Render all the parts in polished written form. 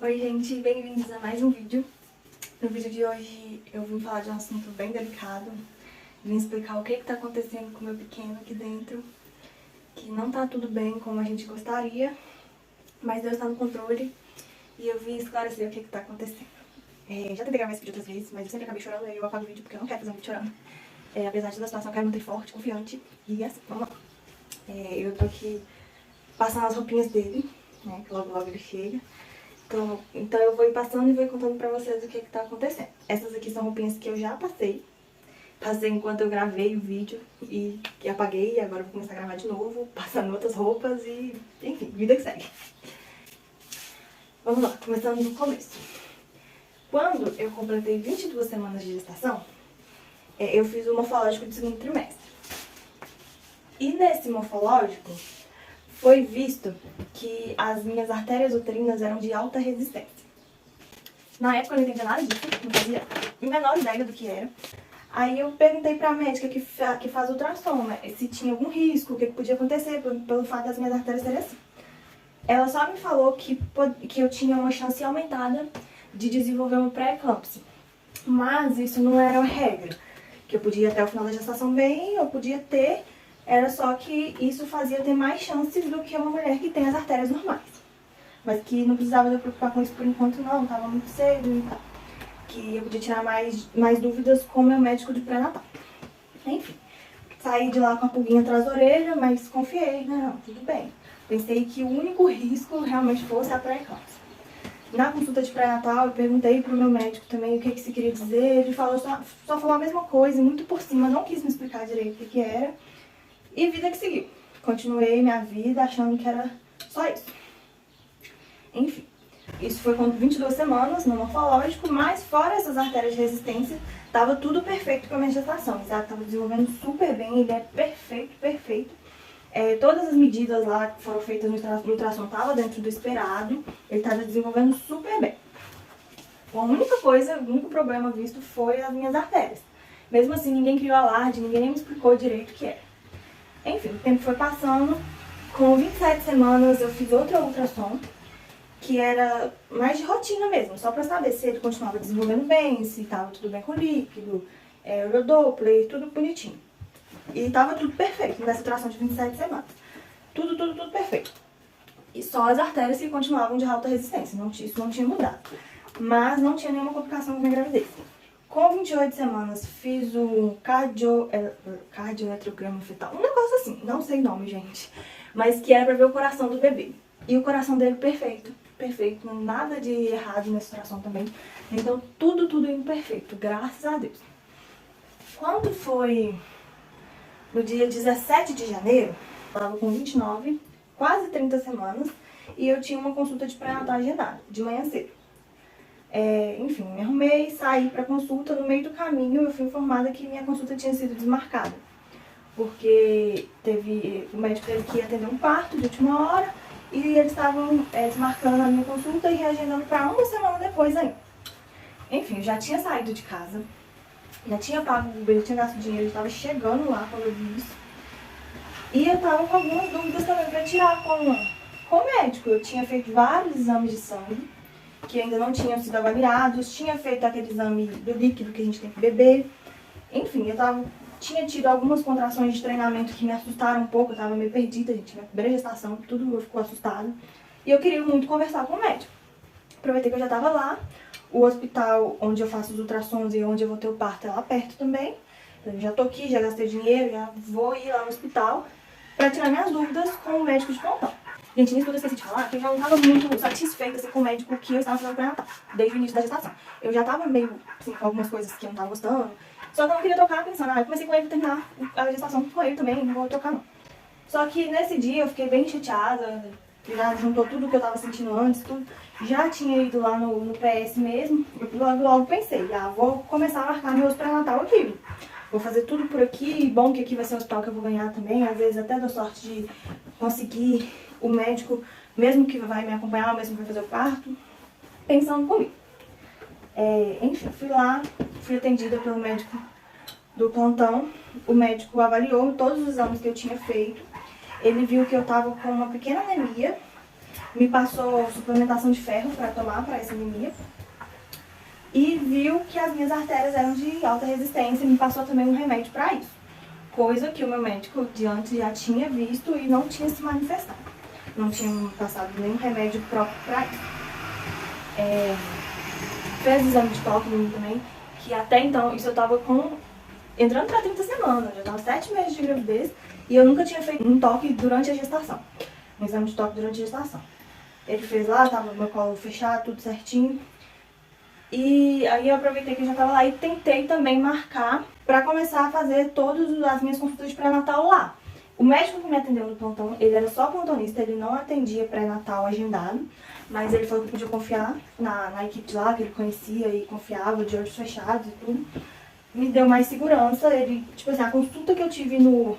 Oi gente, bem-vindos a mais um vídeo. No vídeo de hoje eu vim falar de um assunto bem delicado. Vim explicar o que está acontecendo com o meu pequeno aqui dentro. Que não tá tudo bem como a gente gostaria, mas Deus está no controle. E eu vim esclarecer o que está acontecendo. Já tentei gravar esse vídeo outras vezes, mas eu sempre acabei chorando. Aí eu apago o vídeo porque eu não quero fazer um vídeo chorando. Apesar da situação, eu quero manter forte, confiante. E assim, vamos lá. Eu tô aqui passando as roupinhas dele, né, que logo ele chega. Então eu vou ir passando e vou ir contando pra vocês o que tá acontecendo. Essas aqui são roupinhas que eu já passei. Passei enquanto eu gravei o vídeo e apaguei. E agora eu vou começar a gravar de novo, passando outras roupas e, enfim, vida que segue. Vamos lá, começando do começo. Quando eu completei 22 semanas de gestação, eu fiz o morfológico de segundo trimestre. E nesse morfológico, foi visto que as minhas artérias uterinas eram de alta resistência. Na época eu não entendia nada disso, não fazia a menor ideia do que era. Aí eu perguntei pra médica que faz ultrassom, né, se tinha algum risco, o que podia acontecer pelo fato das minhas artérias serem assim. Ela só me falou que eu tinha uma chance aumentada de desenvolver uma pré-eclâmpsia. Mas isso não era a regra, que eu podia ir até o final da gestação bem, eu podia ter. Era só que isso fazia ter mais chances do que uma mulher que tem as artérias normais. Mas que não precisava de eu preocupar com isso por enquanto não, tava muito cedo e tal. Que eu podia tirar mais dúvidas com o meu médico de pré-natal. Enfim, saí de lá com a pulguinha atrás da orelha, mas confiei, né, não, tudo bem. Pensei que o único risco realmente fosse a pré-eclâmpsia. Na consulta de pré-natal, eu perguntei pro meu médico também o que se queria dizer. Ele falou, só falou a mesma coisa, muito por cima, não quis me explicar direito o que era. E vida que seguiu. Continuei minha vida achando que era só isso. Enfim, isso foi com 22 semanas no morfológico, mas fora essas artérias de resistência, tava tudo perfeito com a minha gestação. Isaac tava desenvolvendo super bem, ele é perfeito, perfeito. Todas as medidas lá que foram feitas no ultrassom estavam dentro do esperado, ele tava desenvolvendo super bem. A única coisa, o único problema visto foi as minhas artérias. Mesmo assim, ninguém criou alarde, ninguém nem me explicou direito o que era. Enfim, o tempo foi passando. Com 27 semanas eu fiz outra ultrassom, que era mais de rotina mesmo, só pra saber se ele continuava desenvolvendo bem, se tava tudo bem com o líquido, Eurodoppler, tudo bonitinho. E tava tudo perfeito nessa ultrassom de 27 semanas. Tudo perfeito. E só as artérias que continuavam de alta resistência, isso não tinha mudado. Mas não tinha nenhuma complicação com a gravidez. Com 28 semanas, fiz o cardioeletrograma fetal. Um negócio assim, não sei o nome, gente. Mas que era pra ver o coração do bebê. E o coração dele perfeito, perfeito. Nada de errado nesse coração também. Então, tudo indo perfeito, graças a Deus. Quando foi no dia 17 de janeiro, eu tava com 29, quase 30 semanas. E eu tinha uma consulta de pré-natal agendada, de manhã cedo. Enfim, me arrumei, saí pra consulta. No meio do caminho eu fui informada que minha consulta tinha sido desmarcada. Porque o médico teve que atender um parto de última hora e eles estavam desmarcando a minha consulta e reagendando pra uma semana depois ainda. Enfim, eu já tinha saído de casa, já tinha pago o Uber, já tinha gasto dinheiro, eu estava chegando lá quando eu vi isso. E eu tava com algumas dúvidas também pra tirar com o médico. Eu tinha feito vários exames de sangue que ainda não tinham sido avaliados, tinha feito aquele exame do líquido que a gente tem que beber. Enfim, tinha tido algumas contrações de treinamento que me assustaram um pouco, eu tava meio perdida, gente, minha primeira gestação, tudo eu ficou assustada. E eu queria muito conversar com o médico. Aproveitei que eu já tava lá, o hospital onde eu faço os ultrassons e onde eu vou ter o parto é lá perto também. Eu já tô aqui, já gastei dinheiro, já vou ir lá no hospital pra tirar minhas dúvidas com o médico de plantão. Gente, nisso eu esqueci de falar que eu já não estava muito satisfeita assim, com o médico que eu estava fazendo pré-natal, desde o início da gestação. Eu já estava meio, assim, com algumas coisas que eu não estava gostando, só que eu não queria trocar pensando, eu comecei com ele, vou terminar a gestação com ele também, não vou trocar não. Só que nesse dia eu fiquei bem chateada, já juntou tudo que eu estava sentindo antes, tudo. Já tinha ido lá no PS mesmo, eu logo pensei, vou começar a marcar meus pré-natal aqui. Vou fazer tudo por aqui, bom que aqui vai ser o hospital que eu vou ganhar também, às vezes até dou sorte de conseguir o médico, mesmo que vai me acompanhar, mesmo que vai fazer o parto, pensando comigo. Enfim, fui lá, fui atendida pelo médico do plantão. O médico avaliou todos os exames que eu tinha feito. Ele viu que eu tava com uma pequena anemia me passou suplementação de ferro para tomar para essa anemia e viu que as minhas artérias eram de alta resistência e me passou também um remédio para isso. Coisa que o meu médico de antes já tinha visto e não tinha se manifestado. Não tinha me passado nenhum remédio próprio para isso. Fez exame de toque em mim também, que até então, isso eu tava entrando pra 30 semanas, já tava 7 meses de gravidez e eu nunca tinha feito um toque durante a gestação. Um exame de toque durante a gestação. Ele fez lá, tava meu colo fechado, tudo certinho. E aí eu aproveitei que eu já tava lá e tentei também marcar pra começar a fazer todas as minhas consultas de pré-natal lá. O médico que me atendeu no plantão, ele era só plantonista, ele não atendia pré-natal agendado, mas ele falou que podia confiar na equipe de lá, que ele conhecia e confiava, de olhos fechados e tudo. Me deu mais segurança, ele, tipo assim, a consulta que eu tive no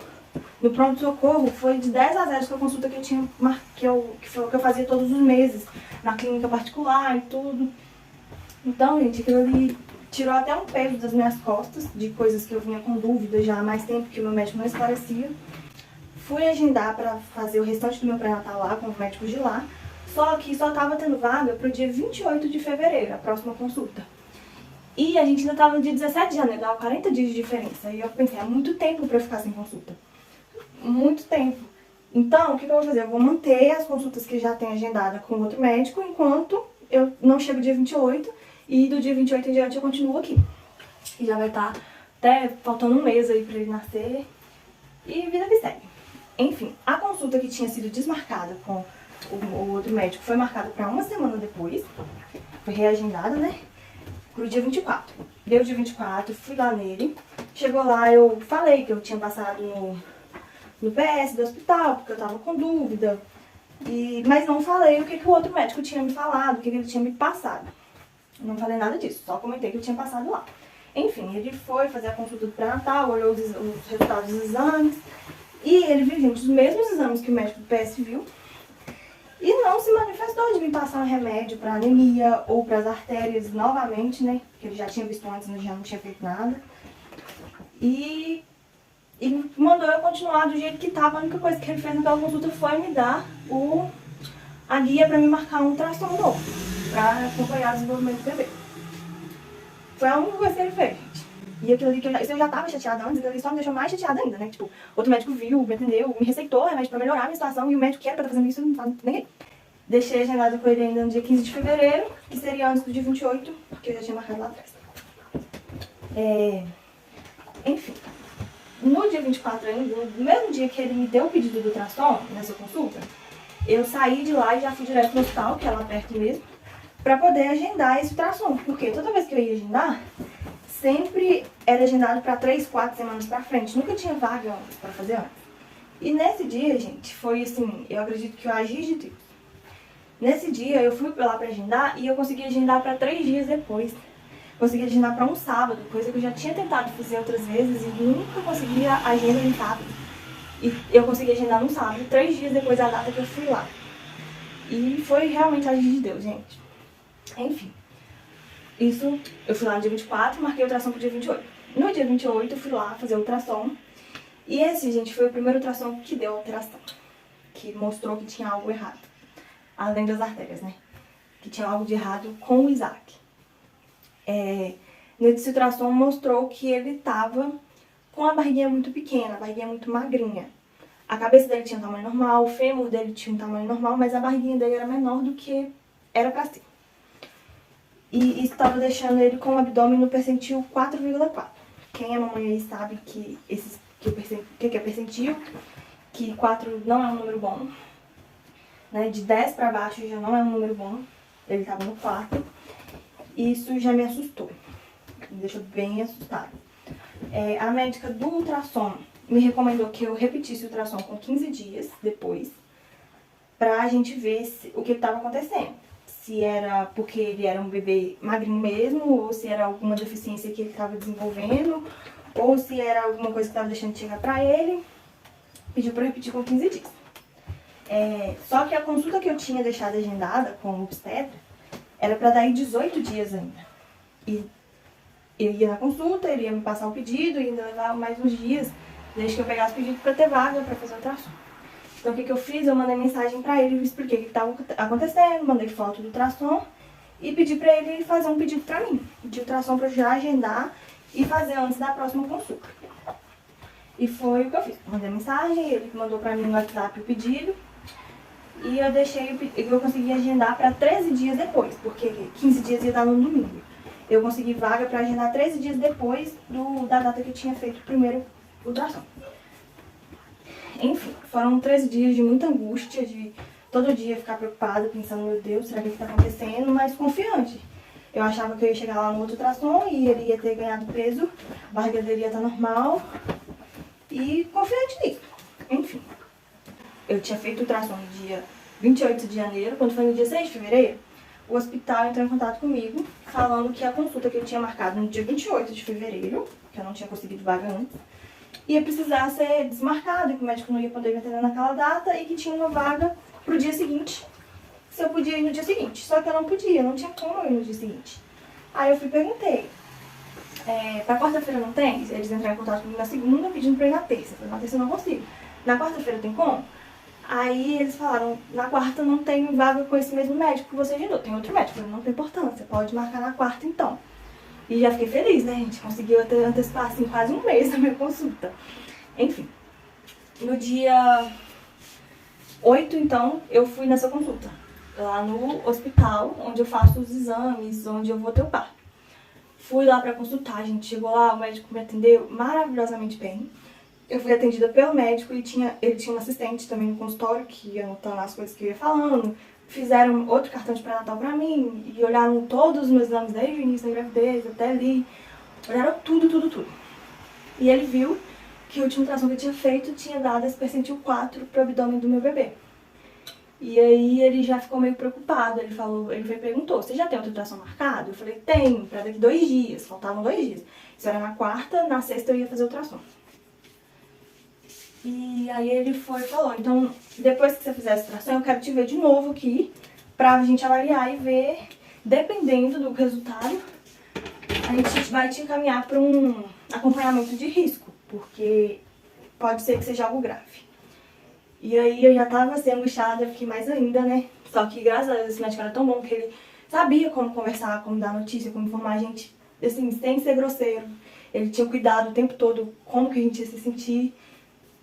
pronto-socorro foi de 10 a 0 com a consulta que eu tinha, que eu fazia todos os meses, na clínica particular e tudo. Então, gente, aquilo ali tirou até um peso das minhas costas, de coisas que eu vinha com dúvida já há mais tempo, que o meu médico não esclarecia. Fui agendar para fazer o restante do meu pré-natal lá, com os médicos de lá, só que só tava tendo vaga pro dia 28 de fevereiro, a próxima consulta. E a gente ainda tava no dia 17 de janeiro, dava 40 dias de diferença. E eu pensei, é muito tempo pra eu ficar sem consulta. Muito tempo. Então, o que eu vou fazer? Eu vou manter as consultas que já tenho agendada com outro médico, enquanto eu não chego dia 28, e do dia 28 em diante eu continuo aqui. E já vai estar até faltando um mês aí pra ele nascer. E vida que segue. Enfim, a consulta que tinha sido desmarcada com o outro médico foi marcada para uma semana depois. Foi reagendada, né? Pro dia 24. Deu o dia 24, fui lá nele. Chegou lá, eu falei que eu tinha passado no PS do hospital, porque eu tava com dúvida. Mas não falei o que o outro médico tinha me falado, o que ele tinha me passado. Não falei nada disso, só comentei que eu tinha passado lá. Enfim, ele foi fazer a consulta do pré-natal, olhou os resultados dos exames. E ele viu, gente, os mesmos exames que o médico do PS viu. E não se manifestou de me passar um remédio para anemia ou para as artérias novamente, né? Que ele já tinha visto antes, mas já não tinha feito nada. E mandou eu continuar do jeito que estava. A única coisa que ele fez naquela consulta foi me dar a guia para me marcar um ultrassom novo, para acompanhar o desenvolvimento do bebê. Foi a única coisa que ele fez, gente. E aquilo ali que eu já tava chateada antes, aquilo ali só me deixou mais chateada ainda, né? Tipo, outro médico viu, me atendeu, me receitou remédio pra melhorar a minha situação e o médico que era pra estar fazendo isso não tá nem aí. Deixei agendado com ele ainda no dia 15 de fevereiro, que seria antes do dia 28, que eu já tinha marcado lá atrás. Enfim, no dia 24 ainda, no mesmo dia que ele me deu o pedido do ultrassom, nessa consulta, eu saí de lá e já fui direto no hospital, que é lá perto mesmo, pra poder agendar esse ultrassom. Porque toda vez que eu ia agendar, sempre era agendado para 3, 4 semanas pra frente. Nunca tinha vaga pra fazer antes. E nesse dia, gente, foi assim, eu acredito que eu agi de Deus. Nesse dia, eu fui lá pra agendar e eu consegui agendar pra 3 dias depois. Consegui agendar pra um sábado, coisa que eu já tinha tentado fazer outras vezes e nunca conseguia agenda em sábado. E eu consegui agendar num sábado, 3 dias depois da data que eu fui lá. E foi realmente agir de Deus, gente. Enfim. Isso, eu fui lá no dia 24 e marquei o ultrassom pro dia 28. No dia 28 eu fui lá fazer o ultrassom. E esse, gente, foi o primeiro ultrassom que deu alteração. Que mostrou que tinha algo errado. Além das artérias, né? Que tinha algo de errado com o Isaac. Nesse ultrassom mostrou que ele tava com a barriguinha muito pequena, a barriguinha muito magrinha. A cabeça dele tinha um tamanho normal, o fêmur dele tinha um tamanho normal, mas a barriguinha dele era menor do que era pra ser. E isso estava deixando ele com o abdômen no percentil 4,4. Quem é mamãe aí sabe que que é percentil, que 4 não é um número bom. Né? De 10 para baixo já não é um número bom. Ele estava no 4. Isso já me assustou. Me deixou bem assustada. A médica do ultrassom me recomendou que eu repetisse o ultrassom com 15 dias depois, pra gente ver o que estava acontecendo. Se era porque ele era um bebê magrinho mesmo, ou se era alguma deficiência que ele estava desenvolvendo, ou se era alguma coisa que estava deixando de chegar pra ele. Pediu pra eu repetir com 15 dias. Só que a consulta que eu tinha deixado agendada com o obstetra era pra dar 18 dias ainda. E eu ia na consulta, ele ia me passar o pedido e ainda levar mais uns dias, desde que eu pegasse o pedido pra ter vaga pra fazer o ultrassom. Então o que eu fiz? Eu mandei mensagem pra ele, expliquei o que estava acontecendo, mandei foto do ultrassom e pedi pra ele fazer um pedido pra mim, de ultrassom pra eu já agendar e fazer antes da próxima consulta. E foi o que eu fiz. Mandei mensagem, ele mandou pra mim no WhatsApp o pedido e eu consegui agendar pra 13 dias depois, porque 15 dias ia dar no domingo. Eu consegui vaga pra agendar 13 dias depois da data que eu tinha feito o primeiro ultrassom. Enfim, foram 13 dias de muita angústia, de todo dia ficar preocupada, pensando, meu Deus, será que está acontecendo? Mas confiante. Eu achava que eu ia chegar lá no outro ultrassom e ele ia ter ganhado peso, a barriga dele ia estar normal e confiante nisso. Enfim, eu tinha feito o ultrassom no dia 28 de janeiro, quando foi no dia 6 de fevereiro, o hospital entrou em contato comigo, falando que a consulta que eu tinha marcado no dia 28 de fevereiro, que eu não tinha conseguido vaga antes, ia precisar ser desmarcada, que o médico não ia poder me atender naquela data e que tinha uma vaga pro dia seguinte, se eu podia ir no dia seguinte. Só que eu não podia, não tinha como eu ir no dia seguinte. Aí eu fui e perguntei, pra quarta-feira não tem? Eles entraram em contato comigo na segunda, pedindo pra ir na terça. Eu falei, na terça eu não consigo. Na quarta-feira tem como? Aí eles falaram, na quarta não tem vaga com esse mesmo médico que você agendou, tem outro médico. Eu falei, não tem importância, pode marcar na quarta então. E já fiquei feliz, né, gente? Conseguiu antecipar, assim, quase um mês da minha consulta. Enfim, no dia 8, então, eu fui nessa consulta. Lá no hospital, onde eu faço os exames, onde eu vou ter o parto. Fui lá pra consultar, a gente chegou lá, o médico me atendeu maravilhosamente bem. Eu fui atendida pelo médico e ele tinha um assistente também no consultório, que ia anotando as coisas que eu ia falando. Fizeram outro cartão de pré-natal pra mim e olharam todos os meus exames desde o início da gravidez até ali. Olharam tudo. E ele viu que o último ultrassom que eu tinha feito tinha dado esse percentil 4 pro abdômen do meu bebê. E aí ele já ficou meio preocupado, ele foi e perguntou, você já tem outro ultrassom marcado? Eu falei, tenho, pra daqui 2 dias, faltavam 2 dias. Isso era na quarta, na sexta eu ia fazer o ultrassom. E aí ele foi e falou, então depois que você fizer essa ultrassom, eu quero te ver de novo aqui, pra gente avaliar e ver, dependendo do resultado, a gente vai te encaminhar para um acompanhamento de risco, porque pode ser que seja algo grave. E aí eu já tava assim, angustiada, fiquei mais ainda, né? Só que graças a Deus esse médico era tão bom que ele sabia como conversar, como dar notícia, como informar a gente, assim, sem ser grosseiro. Ele tinha cuidado o tempo todo como que a gente ia se sentir.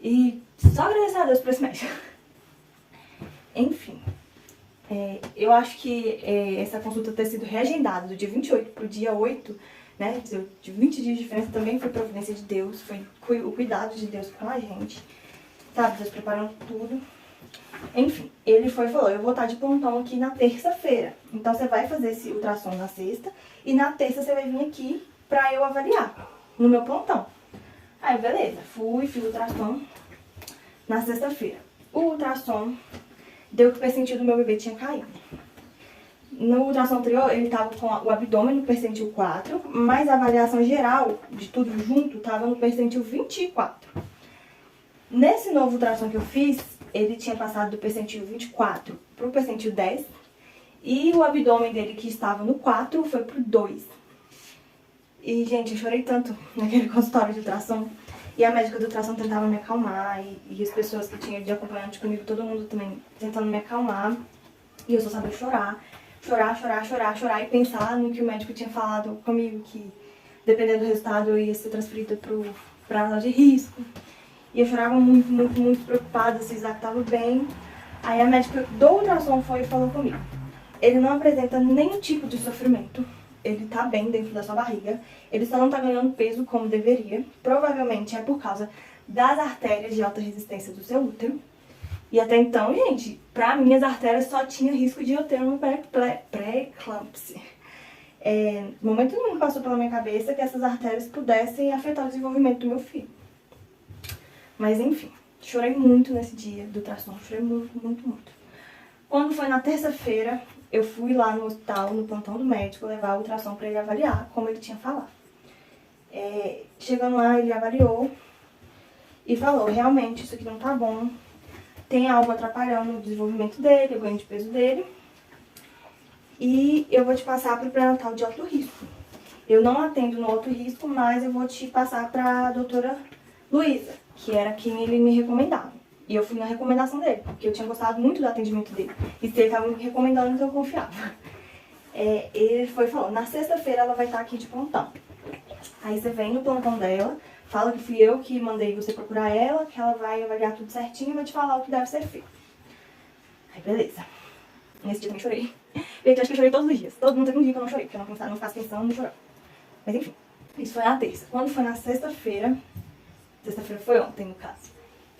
E só agradecer a Deus por esse médico. Enfim, eu acho que essa consulta ter sido reagendada do dia 28 pro dia 8, né, de 20 dias de diferença, também foi providência de Deus, foi o cuidado de Deus com a gente, sabe, Deus preparando tudo. Enfim, ele foi e falou, eu vou estar de plantão aqui na terça-feira, então você vai fazer esse ultrassom na sexta, e na terça você vai vir aqui pra eu avaliar, no meu plantão. Aí, beleza, fiz o ultrassom na sexta-feira. O ultrassom deu que o percentil do meu bebê tinha caído. No ultrassom anterior, ele tava com o abdômen no percentil 4, mas a avaliação geral de tudo junto tava no percentil 24. Nesse novo ultrassom que eu fiz, ele tinha passado do percentil 24 pro percentil 10, e o abdômen dele, que estava no 4, foi pro 2. E, gente, eu chorei tanto naquele consultório de ultrassom. E a médica do ultrassom tentava me acalmar. E as pessoas que tinham de acompanhante comigo, todo mundo também tentando me acalmar. E eu só sabia chorar. Chorar e pensar no que o médico tinha falado comigo. Que, dependendo do resultado, eu ia ser transferida pra área de risco. E eu chorava muito preocupada se o Isaac tava bem. Aí a médica do ultrassom foi e falou comigo. Ele não apresenta nenhum tipo de sofrimento. Ele tá bem dentro da sua barriga, ele só não tá ganhando peso como deveria. Provavelmente é por causa das artérias de alta resistência do seu útero. E até então, gente, pra mim as artérias só tinha risco de eu ter uma pré-eclâmpsia. No momento nenhum passou pela minha cabeça que essas artérias pudessem afetar o desenvolvimento do meu filho. Mas enfim, chorei muito nesse dia do ultrassom, chorei muito. Quando foi na terça-feira, eu fui lá no hospital, no plantão do médico, levar o ultrassom pra ele avaliar, como ele tinha falado. Chegando lá, ele avaliou e falou, realmente, isso aqui não tá bom, tem algo atrapalhando o desenvolvimento dele, o ganho de peso dele, e eu vou te passar pro pré-natal de alto risco. Eu não atendo no alto risco, mas eu vou te passar pra doutora Luísa, que era quem ele me recomendava. E eu fui na recomendação dele, porque eu tinha gostado muito do atendimento dele. E se ele tava me recomendando, então eu confiava. Ele foi e falou, na sexta-feira ela vai estar aqui de plantão. Aí você vem no plantão dela, fala que fui eu que mandei você procurar ela, que ela vai avaliar tudo certinho e vai te falar o que deve ser feito. Aí beleza. Nesse dia eu também chorei. Gente, eu acho que eu chorei todos os dias. Não teve um dia que eu não chorei, porque eu não ficasse pensando no chorar. Mas enfim, isso foi na terça. Quando foi na sexta-feira foi ontem no caso,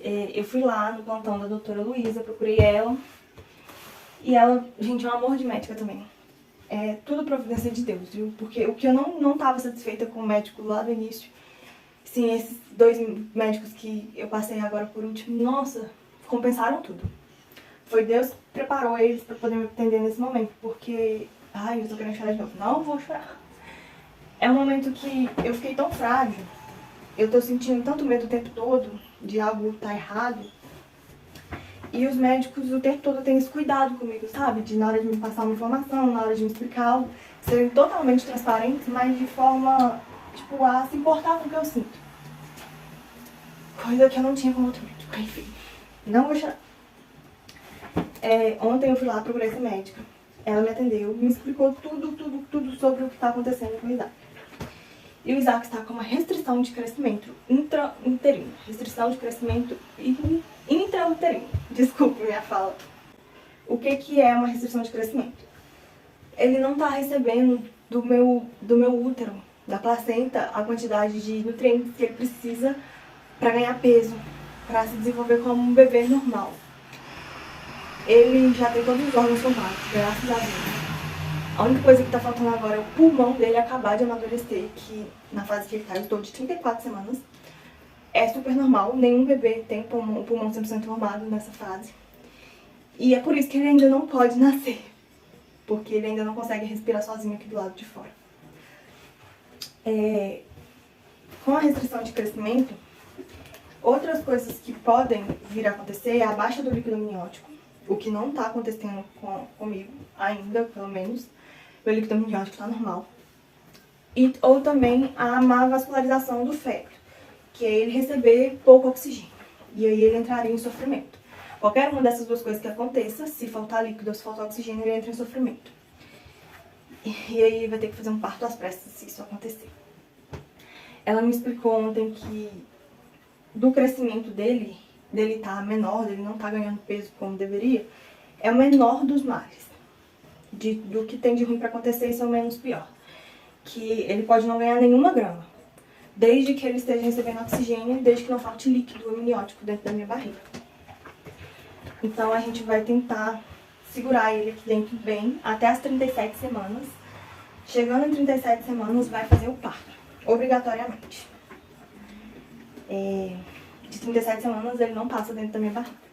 eu fui lá no plantão da doutora Luísa, procurei ela. E ela, gente, é um amor de médica também. É tudo providência de Deus, viu? Porque o que eu não tava satisfeita com o médico lá do início, sim, esses 2 médicos que eu passei agora por último, nossa, compensaram tudo. Foi Deus que preparou eles pra poder me atender nesse momento, porque, ai, eu tô querendo chorar de novo. Não vou chorar. É um momento que eu fiquei tão frágil, eu tô sentindo tanto medo o tempo todo de algo tá errado. E os médicos o tempo todo têm esse cuidado comigo, sabe? De na hora de me passar uma informação, na hora de me explicar algo, serem totalmente transparentes, mas de forma, tipo, a se importar com o que eu sinto. Coisa que eu não tinha com outro médico, enfim. Não vou chorar. Ontem eu fui lá, procurei essa médica. Ela me atendeu, me explicou tudo sobre o que está acontecendo com o Isaac. E o Isaac está com uma restrição de crescimento intrauterino. Restrição de crescimento intrauterino. Desculpe minha fala. O que é uma restrição de crescimento? Ele não está recebendo do meu útero, da placenta, a quantidade de nutrientes que ele precisa para ganhar peso, para se desenvolver como um bebê normal. Ele já tem todos os órgãos formados, graças a Deus. A única coisa que tá faltando agora é o pulmão dele acabar de amadurecer, que na fase que ele tá, eu estou de 34 semanas. É super normal, nenhum bebê tem o pulmão 100% formado nessa fase. E é por isso que ele ainda não pode nascer, porque ele ainda não consegue respirar sozinho aqui do lado de fora. Com a restrição de crescimento, outras coisas que podem vir a acontecer é a baixa do líquido amniótico, o que não está acontecendo comigo ainda, pelo menos. Meu líquido amniótico está normal. Ou também a má vascularização do feto, que é ele receber pouco oxigênio. E aí ele entraria em sofrimento. Qualquer uma dessas 2 coisas que aconteça, se faltar líquido ou se faltar oxigênio, ele entra em sofrimento. E aí vai ter que fazer um parto às pressas se isso acontecer. Ela me explicou ontem que do crescimento dele tá menor, dele não tá ganhando peso como deveria, é o menor dos males. Do que tem de ruim pra acontecer, isso é o menos pior. Que ele pode não ganhar nenhuma grama, desde que ele esteja recebendo oxigênio, desde que não falte líquido amniótico dentro da minha barriga. Então a gente vai tentar segurar ele aqui dentro bem até as 37 semanas. Chegando em 37 semanas, vai fazer o parto, obrigatoriamente. De 37 semanas ele não passa dentro da minha barriga.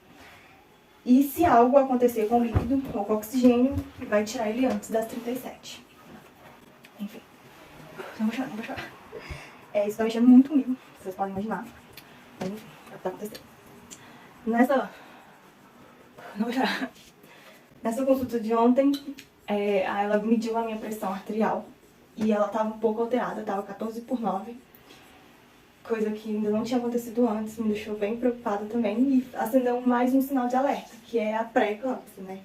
E se algo acontecer com o líquido ou com o oxigênio, vai tirar ele antes das 37. Enfim. Não vou chorar. Isso tá mexendo muito comigo, vocês podem imaginar. Mas enfim, é o que tá acontecendo. Não vou chorar. Nessa consulta de ontem, ela mediu a minha pressão arterial. E ela tava um pouco alterada, tava 14/9. Coisa que ainda não tinha acontecido antes, me deixou bem preocupada também. E acendeu mais um sinal de alerta, que é a pré-eclâmpsia, né?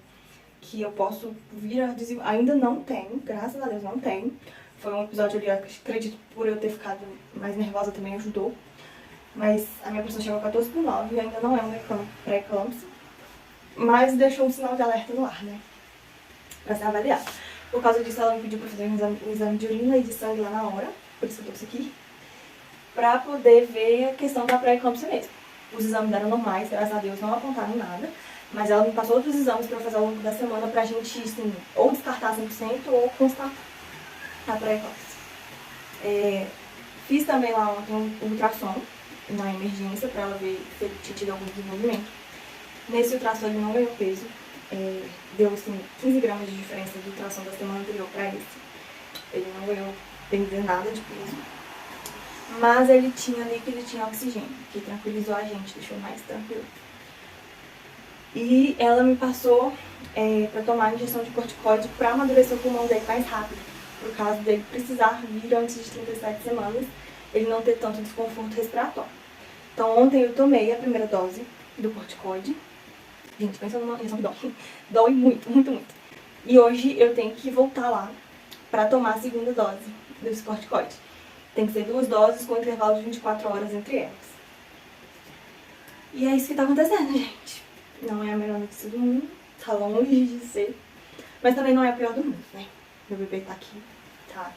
Que eu posso vir a desenvolver. Ainda não tenho, graças a Deus não tenho. Foi um episódio ali, acredito, por eu ter ficado mais nervosa também ajudou. Mas a minha pressão chegou a 14/9 e ainda não é uma pré-eclâmpsia. Mas deixou um sinal de alerta no ar, né? Pra ser avaliado. Por causa disso, ela me pediu pra fazer um exame de urina e de sangue lá na hora. Por isso que eu trouxe aqui. Pra poder ver a questão da pré-eclâmpsia mesmo. Os exames deram normais, graças a Deus, não apontaram nada. Mas ela me passou outros exames pra fazer ao longo da semana pra gente, assim, ou descartar 100% ou constatar a pré-eclâmpsia. Fiz também lá ontem um ultrassom na emergência pra ela ver se ele tinha tido algum desenvolvimento. Nesse ultrassom ele não ganhou peso. Deu, assim, 15 gramas de diferença do ultrassom da semana anterior pra esse. Ele não ganhou, bem dizer, nada de peso. Mas ele tinha líquido e tinha oxigênio, que tranquilizou a gente, deixou mais tranquilo. E ela me passou pra tomar injeção de corticoide pra amadurecer o pulmão dele mais rápido. Por causa dele precisar vir antes de 37 semanas, ele não ter tanto desconforto respiratório. Então ontem eu tomei a primeira dose do corticoide. Gente, pensa numa injeção que dói. Dói muito, muito, muito. E hoje eu tenho que voltar lá pra tomar a segunda dose desse corticoide. Tem que ser 2 doses com intervalo de 24 horas entre elas. E é isso que tá acontecendo, gente. Não é a melhor notícia do mundo, tá longe de ser. Mas também não é a pior do mundo, né? Meu bebê tá aqui, tá?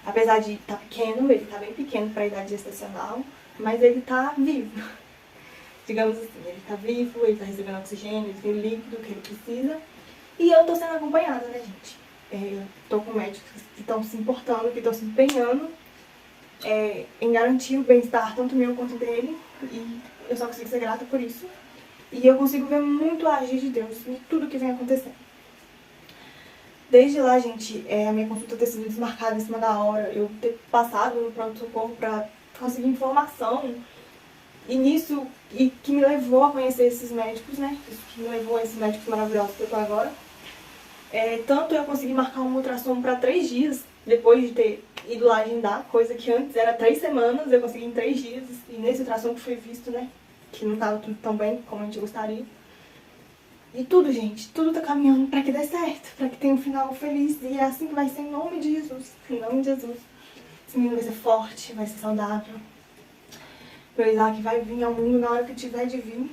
Apesar de estar pequeno, ele tá bem pequeno pra idade gestacional, mas ele tá vivo. Digamos assim, ele tá vivo, ele tá recebendo oxigênio, ele tem o líquido que ele precisa. E eu tô sendo acompanhada, né, gente? Eu tô com médicos que estão se importando, que estão se empenhando em garantir o bem-estar tanto meu quanto dele. E eu só consigo ser grata por isso. E eu consigo ver muito o agir de Deus em tudo que vem acontecendo. Desde lá, gente, a minha consulta ter sido desmarcada em cima da hora, eu ter passado no pronto-socorro pra conseguir informação. E nisso, e que me levou a conhecer esses médicos, né? Isso que me levou a esses médicos maravilhosos que eu tô agora. Tanto eu consegui marcar um ultrassom pra 3 dias, depois de ter ido lá agendar, coisa que antes era 3 semanas, eu consegui em 3 dias. E nesse ultrassom que foi visto, né? Que não tava tudo tão bem como a gente gostaria. E tudo, gente, tudo tá caminhando pra que dê certo, pra que tenha um final feliz. E é assim que vai ser em nome de Jesus. Em nome de Jesus. Esse menino vai ser forte, vai ser saudável. Meu Isaac vai vir ao mundo na hora que tiver de vir.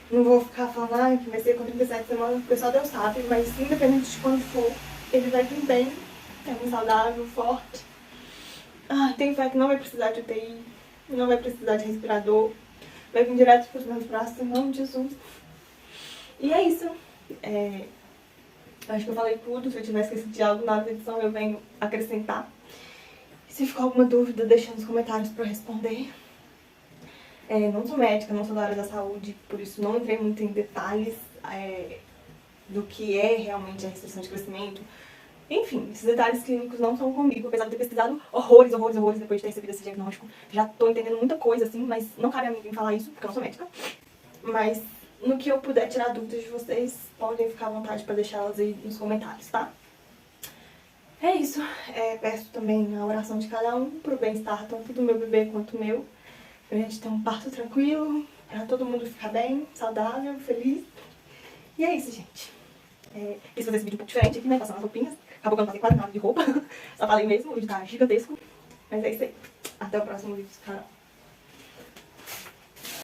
Não vou ficar falando que vai ser com 37 semanas, porque só Deus sabe, mas independente de quando for, ele vai vir bem, saudável, forte. Tenho fé que não vai precisar de UTI, não vai precisar de respirador, vai vir direto pros meus braços, em nome de Jesus. E é isso. Acho que eu falei tudo, se eu tivesse esquecido de algo na hora da edição eu venho acrescentar. Se ficou alguma dúvida, deixa nos comentários pra eu responder. Não sou médica, não sou da área da saúde, por isso não entrei muito em detalhes do que é realmente a restrição de crescimento. Enfim, esses detalhes clínicos não são comigo, apesar de ter pesquisado horrores depois de ter recebido esse diagnóstico. Já tô entendendo muita coisa, assim, mas não cabe a mim falar isso, porque eu não sou médica. Mas no que eu puder tirar dúvidas de vocês, podem ficar à vontade pra deixá-las aí nos comentários, tá? É isso. Peço também a oração de cada um pro bem-estar tanto do meu bebê quanto o meu. Pra gente ter um parto tranquilo, pra todo mundo ficar bem, saudável, feliz. E é isso, gente. Quis fazer esse vídeo um pouco diferente aqui, né? Passando as roupinhas. Acabou que eu não passei quase nada de roupa. Só falei mesmo, o vídeo tá gigantesco. Mas é isso aí. Até o próximo vídeo, cara.